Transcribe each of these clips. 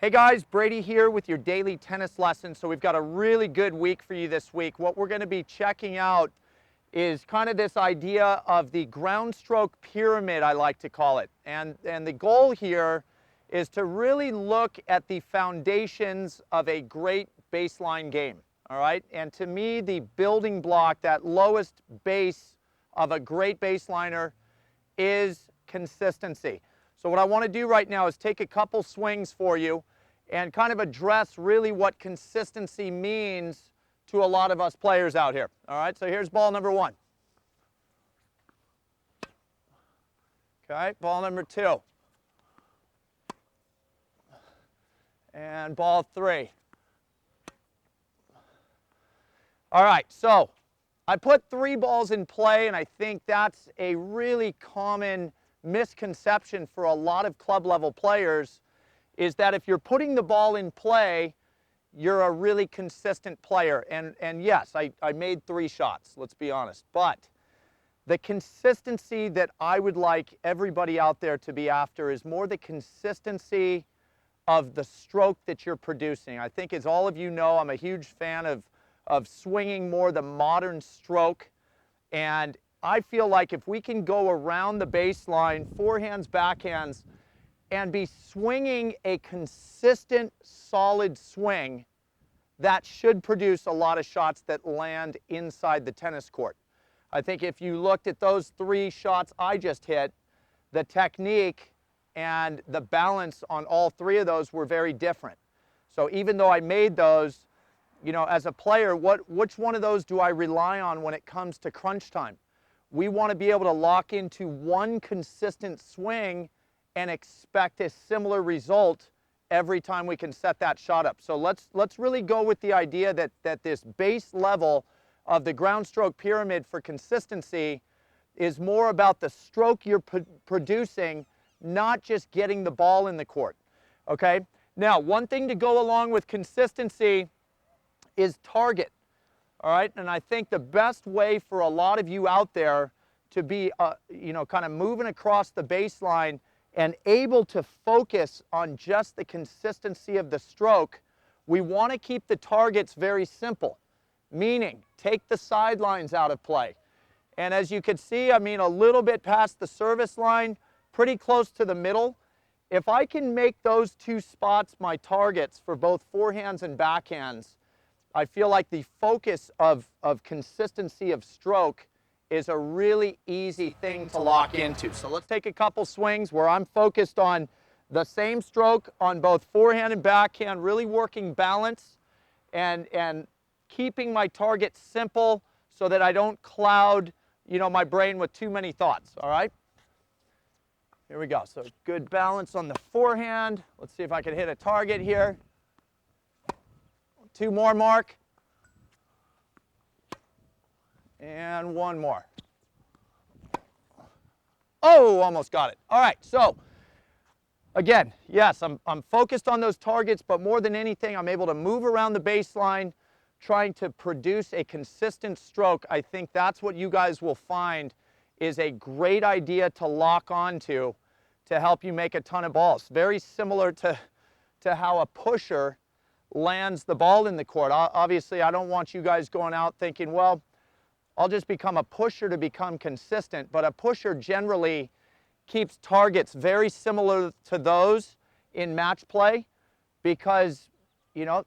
Hey guys, Brady here with your daily tennis lesson. So we've got a really good week for you this week. What we're going to be checking out is kind of this idea of the ground stroke pyramid, I like to call it. And the goal here is to really look at the foundations of a great baseline game. All right. And to me, the building block, that lowest base of a great baseliner, is consistency. So what I want to do right now is take a couple swings for you and kind of address really what consistency means to a lot of us players out here. All right, so here's ball number one. Okay, ball number two. And ball three. All right, so I put 3 balls in play, and I think that's a really common misconception for a lot of club level players, is that if you're putting the ball in play, you're a really consistent player. And yes, I made 3 shots, let's be honest. But the consistency that I would like everybody out there to be after is more the consistency of the stroke that you're producing. I think, as all of you know, I'm a huge fan of swinging more the modern stroke. And I feel like if we can go around the baseline, forehands, backhands, and be swinging a consistent, solid swing, that should produce a lot of shots that land inside the tennis court. I think if you looked at those 3 shots I just hit, the technique and the balance on all 3 of those were very different. So even though I made those, you know, as a player, which one of those do I rely on when it comes to crunch time? We want to be able to lock into one consistent swing and expect a similar result every time we can set that shot up. So let's really go with the idea that this base level of the ground stroke pyramid for consistency is more about the stroke you're producing, not just getting the ball in the court. Okay? Now, one thing to go along with consistency is target. All right? And I think the best way for a lot of you out there to be, kind of moving across the baseline and able to focus on just the consistency of the stroke, we want to keep the targets very simple, meaning take the sidelines out of play. And as you can see, I mean, a little bit past the service line, pretty close to the middle. If I can make those 2 spots my targets for both forehands and backhands, I feel like the focus of consistency of stroke is a really easy thing to lock into. So let's take a couple swings where I'm focused on the same stroke on both forehand and backhand, really working balance and keeping my target simple so that I don't cloud, my brain with too many thoughts, all right? Here we go. So good balance on the forehand. Let's see if I can hit a target here. 2 more, Mark. And 1 more. Oh, almost got it. All right, so again, yes, I'm focused on those targets, but more than anything, I'm able to move around the baseline, trying to produce a consistent stroke. I think that's what you guys will find is a great idea to lock onto to help you make a ton of balls. Very similar to how a pusher lands the ball in the court. Obviously, I don't want you guys going out thinking, well, I'll just become a pusher to become consistent, but a pusher generally keeps targets very similar to those in match play because,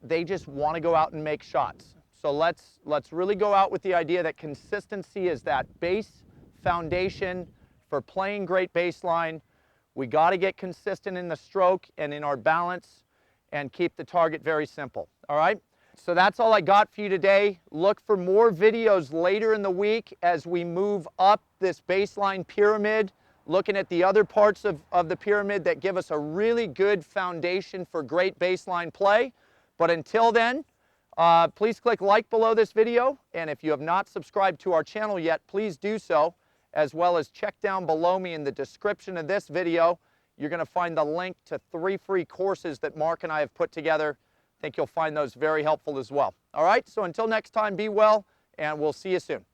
they just want to go out and make shots. So let's really go out with the idea that consistency is that base foundation for playing great baseline. We got to get consistent in the stroke and in our balance and keep the target very simple. All right? So that's all I got for you today. Look for more videos later in the week as we move up this baseline pyramid, looking at the other parts of the pyramid that give us a really good foundation for great baseline play. But until then, please click like below this video. And if you have not subscribed to our channel yet, please do so, as well as check down below me in the description of this video. You're going to find the link to 3 free courses that Mark and I have put together. I think you'll find those very helpful as well. All right, so until next time, be well, and we'll see you soon.